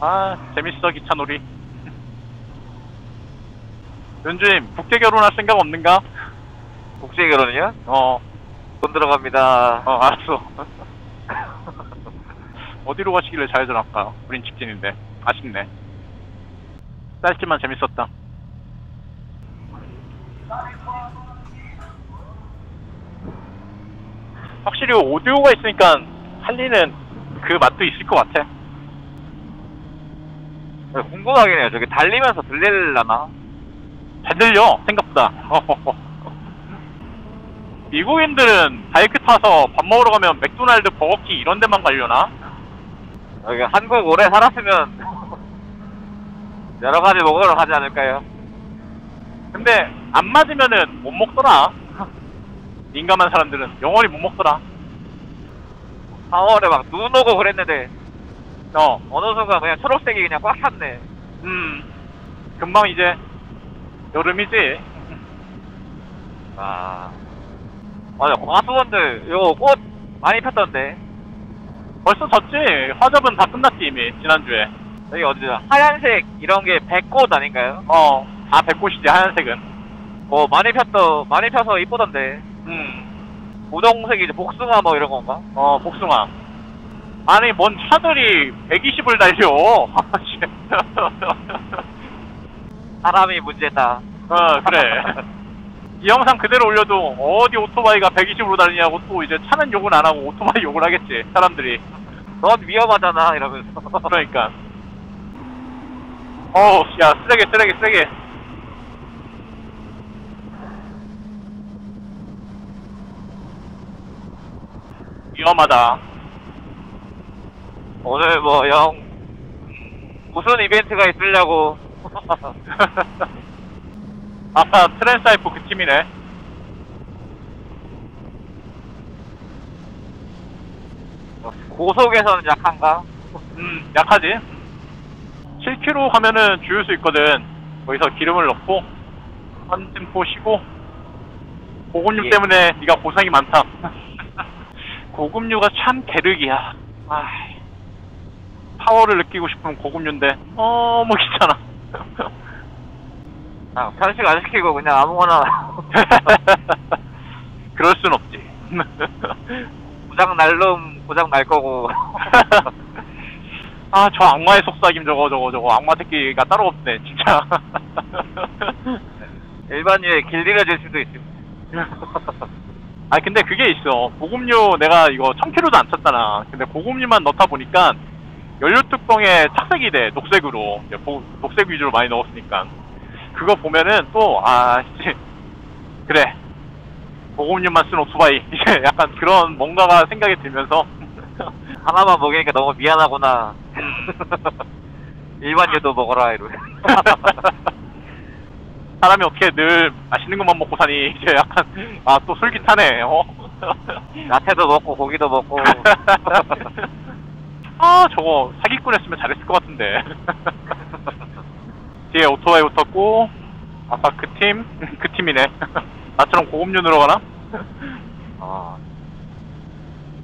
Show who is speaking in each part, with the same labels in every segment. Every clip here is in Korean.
Speaker 1: 아, 재밌어, 기차놀이. 윤주임, 국제 결혼할 생각 없는가?
Speaker 2: 국제 결혼이요?
Speaker 1: 어,
Speaker 2: 돈 들어갑니다.
Speaker 1: 알았어. 어디로 가시길래 잘 전할까? 우린 직진인데. 아쉽네. 짧지만 재밌었다. 확실히 오디오가 있으니까 할리는 그 맛도 있을 것 같아.
Speaker 2: 궁금하긴 해요. 저기 달리면서 들릴라나?
Speaker 1: 잘 들려, 생각보다. 미국인들은 바이크 타서 밥 먹으러 가면 맥도날드, 버거킹 이런 데만 가려나?
Speaker 2: 여기 한국 오래 살았으면 여러 가지 먹으러 가지 않을까요?
Speaker 1: 근데 안 맞으면은 못 먹더라. 민감한 사람들은 영원히 못 먹더라.
Speaker 2: 4월에 막 눈 오고 그랬는데
Speaker 1: 어,
Speaker 2: 어느 순간 그냥 초록색이 그냥 꽉 찼네.
Speaker 1: 금방 이제 여름이지.
Speaker 2: 맞아, 과수원들 이거 꽃 많이 폈던데.
Speaker 1: 벌써 졌지. 화접은 다 끝났지 이미 지난주에.
Speaker 2: 여기 어디죠? 하얀색 이런 게 백꽃 아닌가요?
Speaker 1: 다 백꽃이지 하얀색은.
Speaker 2: 많이 펴서 이쁘던데. 고동색이 이제 복숭아 뭐 이런 건가?
Speaker 1: 복숭아. 아니 뭔 차들이 120을 달려.
Speaker 2: 사람이 문제다.
Speaker 1: 그래. 이 영상 그대로 올려도 어디 오토바이가 120으로 달리냐고 또 이제 차는 욕은 안 하고 오토바이 욕을 하겠지 사람들이.
Speaker 2: 넌 위험하잖아 이러면서.
Speaker 1: 그러니까. 야 쓰레기. 위험하다.
Speaker 2: 오늘 무슨 이벤트가 있으려고.
Speaker 1: 아까 트랜사이프 그 팀이네.
Speaker 2: 고속에서는 약한가?
Speaker 1: 약하지. 7km 가면은 주유소 있거든. 거기서 기름을 넣고 한 템포 쉬고. 고급류 때문에 네가 고생이 많다. 고급류가 참 개륵이야. 파워를 느끼고 싶으면 고급류인데 너무 귀찮아.
Speaker 2: 편식 안 시키고 그냥 아무거나.
Speaker 1: 그럴 순 없지.
Speaker 2: 고장 날 놈 고장 날 거고.
Speaker 1: 저 악마의 속삭임 저거 악마 새끼가 따로 없네 진짜.
Speaker 2: 일반 유에 길들여질 수도 있습니다.
Speaker 1: 근데 그게 있어. 고급류 내가 이거 1000km도 안 찼잖아. 근데 고급류만 넣다 보니까 연료 뚜껑에 착색이 돼. 녹색으로. 녹색 위주로 많이 넣었으니까. 그거 보면은 또 그래. 고급류만 쓴 오토바이. 이제 약간 그런 뭔가가 생각이 들면서
Speaker 2: 하나만 먹이니까 너무 미안하구나. 일반 유도 먹어라 이러면.
Speaker 1: 사람이 어떻게 늘 맛있는 것만 먹고 사니. 이제 약간 또 솔깃하네.
Speaker 2: 야채도 먹고 고기도 먹고.
Speaker 1: 저거 사기꾼 했으면 잘했을 것 같은데. 뒤에 오토바이 붙었고 아까 그 팀이네. 나처럼 고급류 들어가나?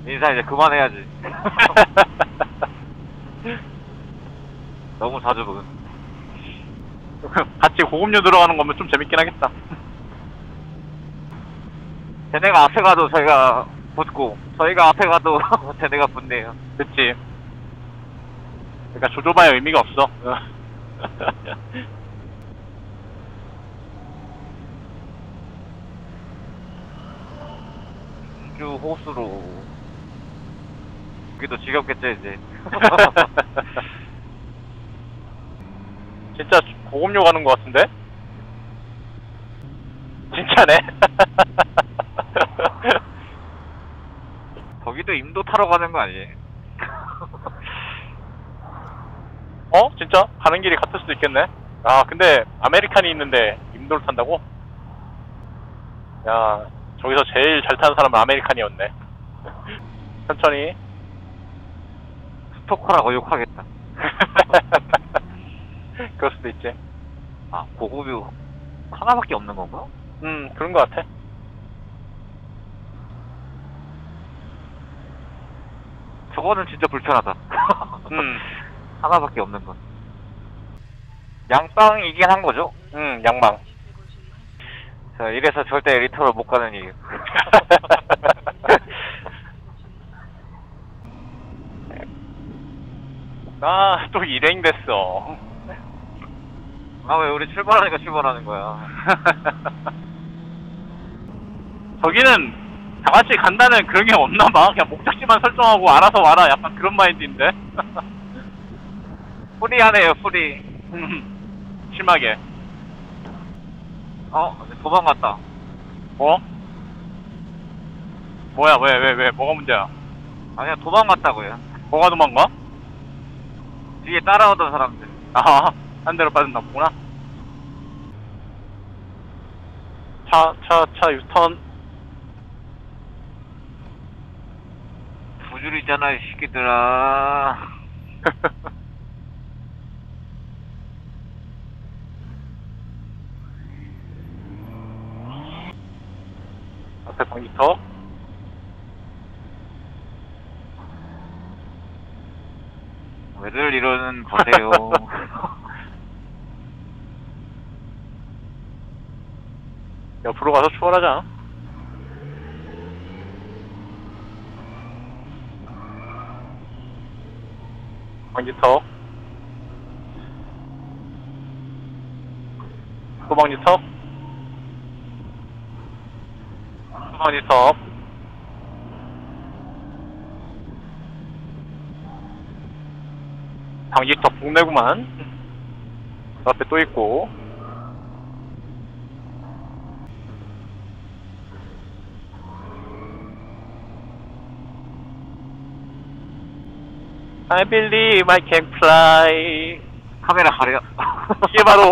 Speaker 2: 인사 이제 그만해야지. 너무 자주 보는.
Speaker 1: 같이 고급류 들어가는 거면 좀 재밌긴 하겠다.
Speaker 2: 쟤네가 앞에 가도 저희가 붙고 저희가 앞에 가도 쟤네가 붙네요.
Speaker 1: 그치. 그러니까 조조바의 의미가 없어.
Speaker 2: 주 호수로. 여기도 지겹겠죠 이제.
Speaker 1: 진짜 고급류 가는 것 같은데? 진짜네?
Speaker 2: 거기도 임도 타러 가는 거 아니에요?
Speaker 1: 진짜? 가는 길이 같을 수도 있겠네? 근데 아메리칸이 있는데 임도를 탄다고? 야, 저기서 제일 잘 타는 사람은 아메리칸이었네. 천천히.
Speaker 2: 스토커라고 욕하겠다.
Speaker 1: 그럴 수도 있지.
Speaker 2: 고급유 하나밖에 없는 건가?
Speaker 1: 그런 것 같아.
Speaker 2: 저거는 진짜 불편하다. 하나밖에 없는 건. 양빵이긴 한 거죠?
Speaker 1: 양방.
Speaker 2: 자, 이래서 절대 리터를 못 가는 이유.
Speaker 1: 아, 또 일행 됐어.
Speaker 2: 아, 왜 우리 출발하니까 출발하는 거야?
Speaker 1: 저기는 다 같이 간다는 그런 게 없나 봐. 그냥 목적지만 설정하고 알아서 와라. 약간 그런 마인드인데.
Speaker 2: 프리하네요, 프리.
Speaker 1: 심하게.
Speaker 2: 도망갔다.
Speaker 1: 뭐? 뭐야, 왜, 뭐가 문제야?
Speaker 2: 아니야, 도망갔다고요.
Speaker 1: 뭐가 도망가?
Speaker 2: 뒤에 따라오던 사람들.
Speaker 1: 아, 한 대로 빠졌나 보구나. 차, 유턴.
Speaker 2: 두 줄이잖아, 이 새끼들아.
Speaker 1: 앞에 방지턱.
Speaker 2: 왜들 이러는 거세요?
Speaker 1: 옆으로 가서 추월하자. 방지턱. 또 방지턱. 또 방지턱. 방지턱 북내구만. 앞에 또 있고. I believe I can fly.
Speaker 2: 카메라 가려.
Speaker 1: 이게 바로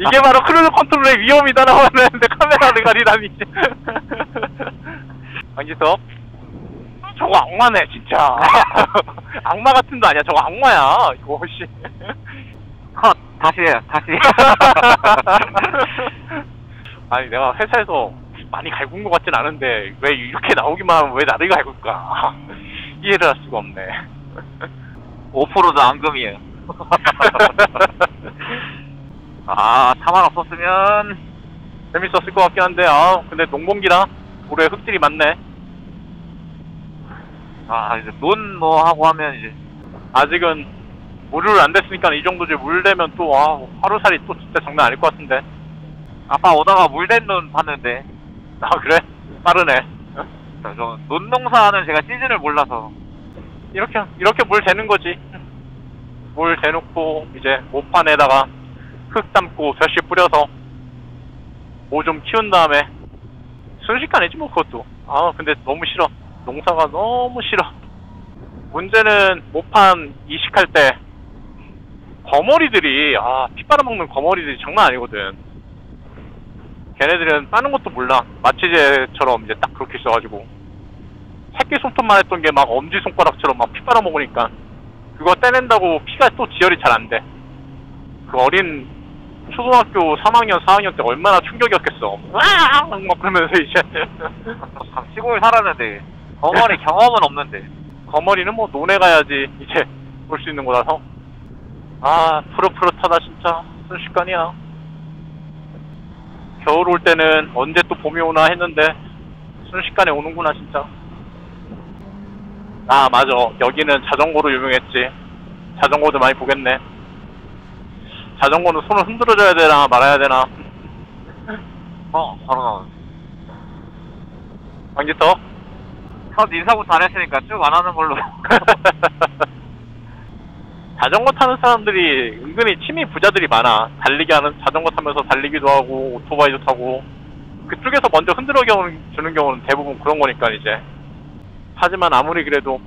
Speaker 1: 이게 바로 크루즈 컨트롤의 위험이다라고 하는데 카메라를 가리다니. 방지턱. 저거 악마네 진짜. 악마 같은 도 아니야. 저거 악마야 이거. 씨.
Speaker 2: 컷. 다시 해요. 다시.
Speaker 1: 아니 내가 회사에서 많이 갈군 것 같진 않은데 왜 이렇게 나오기만 하면 왜 나를 갈굴까. 이해를 할 수가 없네.
Speaker 2: 5%도 앙금이에요. 아, 사만 없었으면
Speaker 1: 재밌었을 것 같긴 한데, 아 근데 농번기라 올해 흙들이 많네.
Speaker 2: 아, 이제 논 뭐 하고 하면 이제
Speaker 1: 아직은 물을 안 됐으니까 이 정도지. 물 되면 또 하루살이 또 진짜 장난 아닐 것 같은데.
Speaker 2: 아빠 오다가 물된 논 봤는데.
Speaker 1: 아 그래? 빠르네.
Speaker 2: 저 논농사는 제가 시즌을 몰라서
Speaker 1: 이렇게 물 대는 거지. 물 대놓고 이제 모판에다가 흙 담고 벼씨 뿌려서 뭐 좀 키운 다음에 순식간이지 뭐 그것도. 아 근데 너무 싫어. 농사가 너무 싫어. 문제는 모판 이식할 때 거머리들이 피 빨아먹는 거머리들이 장난 아니거든. 걔네들은 빠는 것도 몰라. 마취제처럼 이제 딱 그렇게 있어가지고 새끼 손톱만 했던 게 막 엄지손가락처럼 막 피 빨아먹으니까 그거 떼낸다고 피가 또 지혈이 잘 안 돼. 그 어린 초등학교 3학년, 4학년 때 얼마나 충격이었겠어. 막 그러면서 이제
Speaker 2: 시골 살았는데 거머리 경험은 없는데.
Speaker 1: 거머리는 뭐 논에 가야지 이제 볼 수 있는 거라서. 푸릇푸릇하다 진짜. 순식간이야. 겨울 올 때는 언제 또 봄이 오나 했는데 순식간에 오는구나 진짜. 아 맞아, 여기는 자전거로 유명했지. 자전거도 많이 보겠네. 자전거는 손을 흔들어줘야 되나 말아야 되나.
Speaker 2: 바로 나오네.
Speaker 1: 방지턱.
Speaker 2: 첫 인사부터 안 했으니까 쭉 안 하는 걸로.
Speaker 1: 자전거 타는 사람들이 은근히 취미 부자들이 많아. 자전거 타면서 달리기도 하고 오토바이도 타고. 그쪽에서 먼저 흔들어 주는 경우는 대부분 그런 거니까 이제. 하지만 아무리 그래도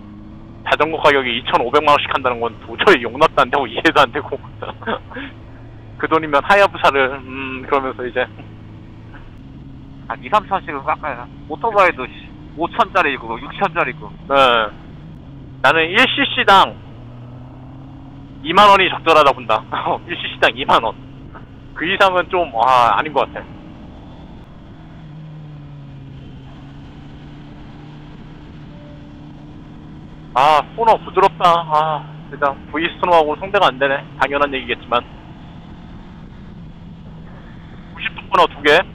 Speaker 1: 자전거 가격이 2,500만원씩 한다는 건 도저히 용납도 안 되고 이해도 안 되고. 그 돈이면 하야부사를 그러면서 이제
Speaker 2: 한 2, 3천씩은 깎아야. 오토바이도 5천짜리고 6천짜리고.
Speaker 1: 네. 나는 1cc당 2만원이 적절하다 본다. 1cc당 2만원. 그 이상은 좀 아닌 것 같아. 아, 코너 부드럽다. 아, 진짜 V 스노하고 상대가 안 되네. 당연한 얘기겠지만. 90도 코너 2개.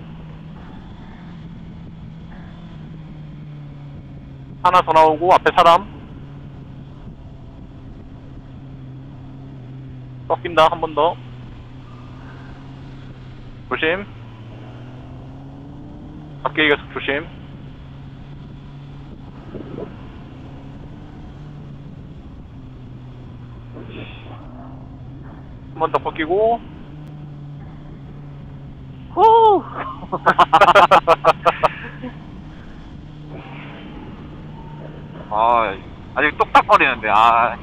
Speaker 1: 하나 더 나오고, 앞에 사람. 꺾인다, 한 번 더. 조심. 밖에 계속 조심. 한 번 더 꺾이고.
Speaker 2: 후! 아, 아직 똑딱거리는데, 아.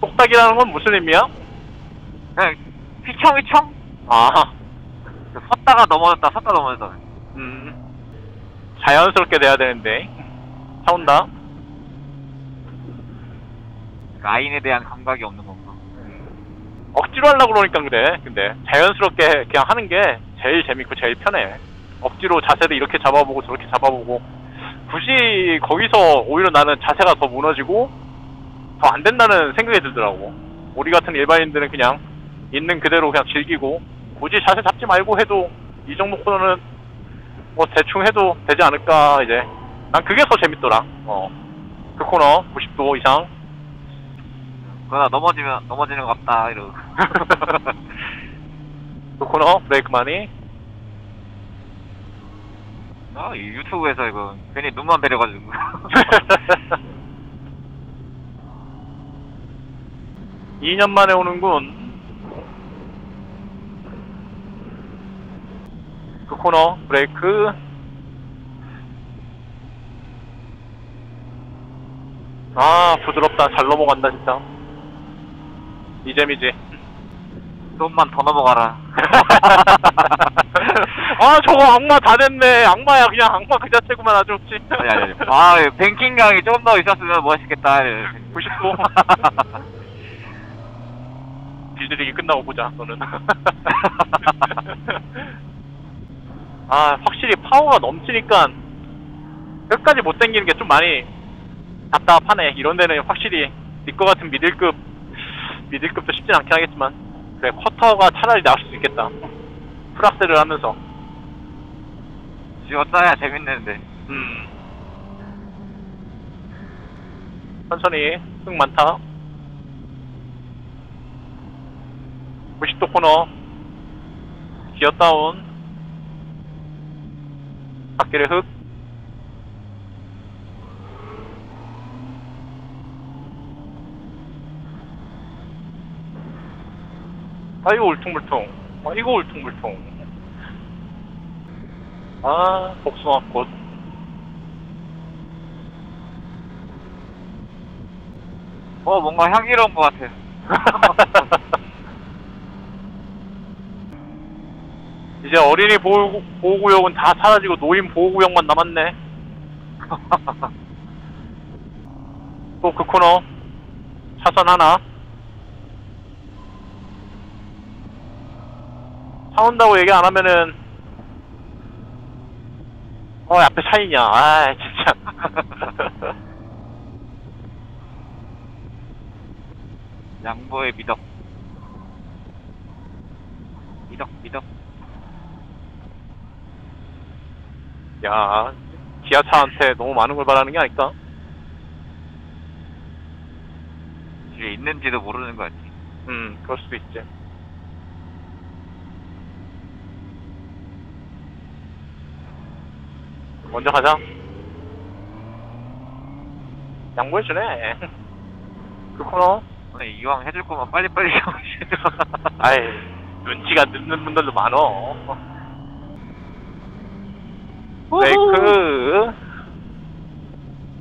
Speaker 1: 똑딱이라는 건 무슨 의미야?
Speaker 2: 그냥, 휘청휘청?
Speaker 1: 아,
Speaker 2: 섰다가 넘어졌다, 섰다 넘어졌다.
Speaker 1: 자연스럽게 돼야 되는데. 차 온다.
Speaker 2: 라인에 대한 감각이 없는 건가?
Speaker 1: 억지로 하려고 그러니까 그래. 근데 자연스럽게 그냥 하는 게 제일 재밌고 제일 편해. 억지로 자세를 이렇게 잡아보고 저렇게 잡아보고 굳이 거기서 오히려 나는 자세가 더 무너지고 더 안 된다는 생각이 들더라고. 우리 같은 일반인들은 그냥 있는 그대로 그냥 즐기고 굳이 자세 잡지 말고 해도 이 종목 코너는 뭐 대충 해도 되지 않을까. 이제 난 그게 더 재밌더라. 그 코너 90도 이상.
Speaker 2: 그러다 넘어지는 것 같다, 이러고.
Speaker 1: 그 코너 브레이크 많이.
Speaker 2: 아, 이 유튜브에서 이거 괜히 눈만 배려가지고.
Speaker 1: 2년 만에 오는군. 그 코너 브레이크. 아, 부드럽다. 잘 넘어간다 진짜. 이잼이지.
Speaker 2: 좀만 더 넘어가라.
Speaker 1: 아, 저거 악마 다 됐네. 악마야. 그냥 악마 그 자체구만. 아주 없지.
Speaker 2: 아니. 아, 뱅킹강이 좀 더 있었으면 멋있겠다.
Speaker 1: 90도. 빌드리기 끝나고 보자, 너는. 아, 확실히 파워가 넘치니까 끝까지 못 당기는 게 좀 많이 답답하네. 이런 데는 확실히 니꺼 같은 미들급도 쉽진 않긴 하겠지만, 그래, 쿼터가 차라리 나을 수 있겠다. 풀악셀을 하면서.
Speaker 2: 쥐어짜야 재밌는데.
Speaker 1: 천천히. 흙 많다. 90도 코너. 기어 다운. 앞길에 흙. 아이고 울퉁불퉁. 아이고 울퉁불퉁. 아, 복숭아꽃.
Speaker 2: 뭔가 향기로운 것 같아.
Speaker 1: 이제 어린이 보호구역은 다 사라지고 노인 보호구역만 남았네. 또 그 코너. 차선 하나. 차 온다고 얘기 안 하면은, 앞에 차이냐. 아, 진짜.
Speaker 2: 양보의 미덕. 미덕.
Speaker 1: 야, 기아차한테 너무 많은 걸 바라는 게 아닐까?
Speaker 2: 뒤에 있는지도 모르는 거 같지.
Speaker 1: 그럴 수도 있지. 먼저 가자. 양보해주네. 그 코너.
Speaker 2: 오늘 이왕 해줄 거면 빨리빨리 하고 싶어.
Speaker 1: 아이, 눈치가 늦는 분들도 많어. 브레이크.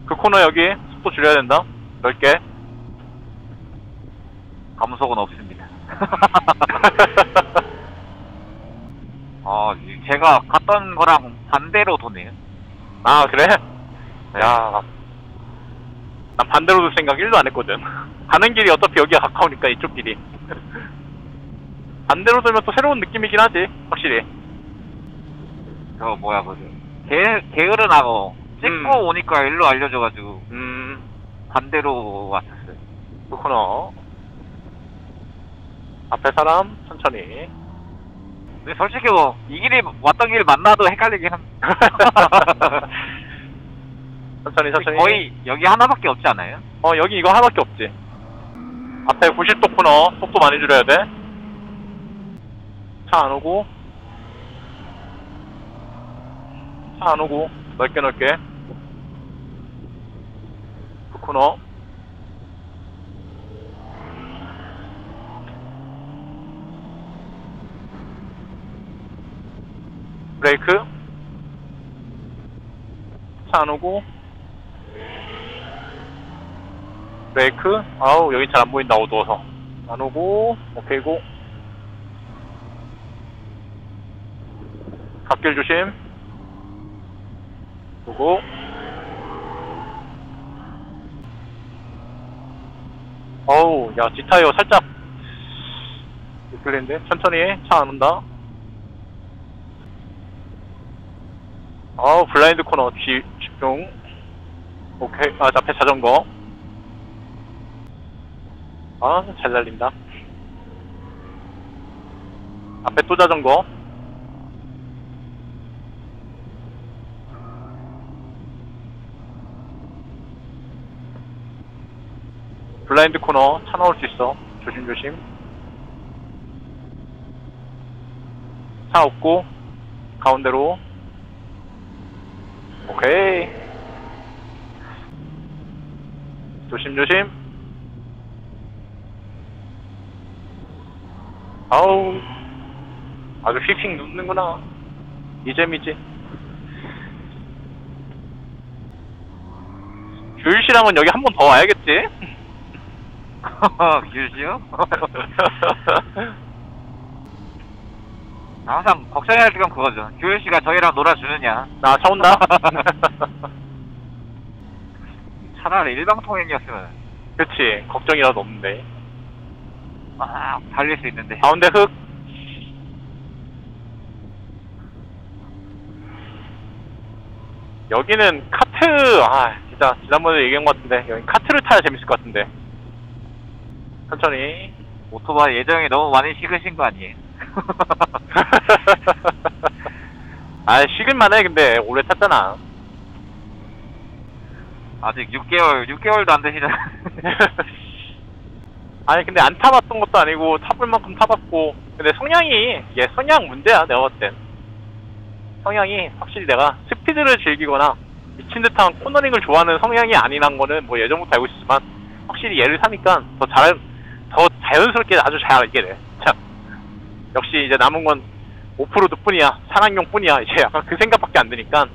Speaker 1: 그 코너 여기 속도 줄여야 된다. 넓게.
Speaker 2: 감속은 없습니다. 제가 갔던 거랑 반대로 도네요.
Speaker 1: 아, 그래?
Speaker 2: 네.
Speaker 1: 야, 난 반대로 들 생각 1도 안 했거든. 가는 길이 어차피 여기가 가까우니까 이쪽 길이. 반대로 돌면 또 새로운 느낌이긴 하지, 확실히.
Speaker 2: 게으른하고 찍고 오니까 일로 알려줘가지고
Speaker 1: 음,
Speaker 2: 반대로 왔었어요.
Speaker 1: 그렇구나. 앞에 사람, 천천히.
Speaker 2: 근데 솔직히 뭐 이 길이 왔던 길 만나도 헷갈리긴 함.
Speaker 1: 천천히, 천천히.
Speaker 2: 거의 여기 하나밖에 없지 않아요?
Speaker 1: 여기 이거 하나밖에 없지. 앞에 90도 코너, 속도 많이 줄여야 돼. 차 안 오고. 차 안 오고. 넓게 넓게. 그 코너. 브레이크. 차 안 오고. 브레이크. 아우, 여긴 잘 안 보인다, 어두워서. 안 오고. 오케이, 고. 갓길 조심. 보고. 어우, 야, 뒷타이어 살짝 미끌리는데? 천천히 해. 차 안 온다. 블라인드 코너 집중. 오케이. 앞에 자전거. 잘 날린다. 앞에 또 자전거. 블라인드 코너 차 나올 수 있어. 조심조심. 차 없고 가운데로. 오케이. 조심조심. 아우, 아주 휙휙 눕는구나. 이 재미지. 규일씨랑은 여기 한 번 더 와야겠지?
Speaker 2: 규일씨요? 항상 걱정해야 할 건 그거죠. 규일씨가 저희랑 놀아주느냐.
Speaker 1: 차 온다.
Speaker 2: 차라리 일방통행이었으면
Speaker 1: 그치, 걱정이라도 없는데.
Speaker 2: 달릴 수 있는데.
Speaker 1: 가운데 흙. 여기는 카트. 진짜 지난번에 얘기한 것 같은데 여기 카트를 타야 재밌을 것 같은데. 천천히.
Speaker 2: 오토바이 예정이 너무 많이 식으신 거 아니에요?
Speaker 1: 식을만해. 근데 오래 탔잖아.
Speaker 2: 아직 6개월도 안 되시잖아.
Speaker 1: 아니 근데 안 타봤던 것도 아니고 타볼 만큼 타봤고. 근데 성향이 이게 성향 문제야. 내가 봤을 땐 성향이 확실히 내가 스피드를 즐기거나 미친듯한 코너링을 좋아하는 성향이 아니란 거는 뭐 예전부터 알고 있었지만 확실히 얘를 사니까 더 자연스럽게 아주 잘 알게 돼. 참, 역시 이제 남은 건 오프로드 뿐이야. 산악용 뿐이야. 이제 약간 그 생각밖에 안 드니까.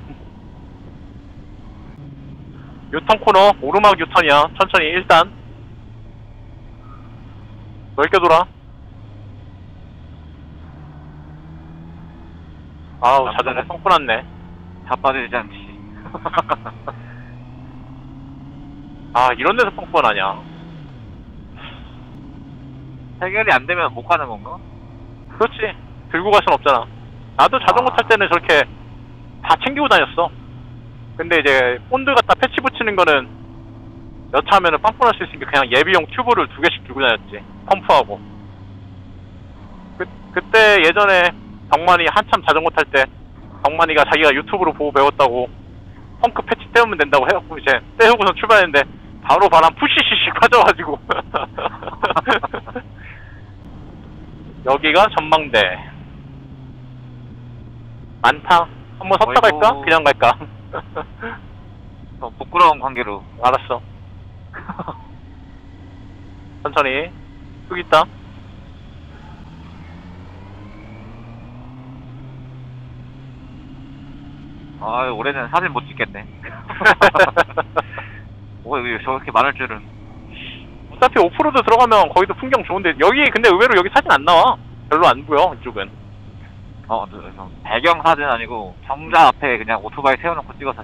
Speaker 1: 유턴 코너 오르막 유턴이야. 천천히 일단 넓게 돌아. 자전거 펑크 났네.
Speaker 2: 자빠지지 않지.
Speaker 1: 이런 데서 펑크가 나냐.
Speaker 2: 해결이 안 되면 못 가는 건가?
Speaker 1: 그렇지. 들고 갈 순 없잖아. 나도 자전거 탈 때는 저렇게 다 챙기고 다녔어. 근데 이제 본드 갖다 패치 붙이는 거는 여차하면은 빵꾸 날 수 있으니까 그냥 예비용 튜브를 2개씩 들고 다녔지. 펌프하고. 그때 예전에 덕만이 한참 자전거 탈 때 덕만이가 자기가 유튜브로 보고 배웠다고 펑크 패치 떼우면 된다고 해갖고 이제 떼우고서 출발했는데 바로 바람 푸시시시 빠져가지고. 여기가 전망대. 많다. 한번 섰다 갈까? 그냥 갈까?
Speaker 2: 부끄러운 관계로.
Speaker 1: 알았어. 천천히. 쑥 있다.
Speaker 2: 올해는 사진 못 찍겠네. 이거 저렇게 많을 줄은.
Speaker 1: 어차피 오프로드 들어가면 거기도 풍경 좋은데 여기 근데 의외로 여기 사진 안 나와. 별로 안 보여 이쪽은.
Speaker 2: 배경 사진 아니고 정자 앞에 그냥 오토바이 세워놓고 찍어서.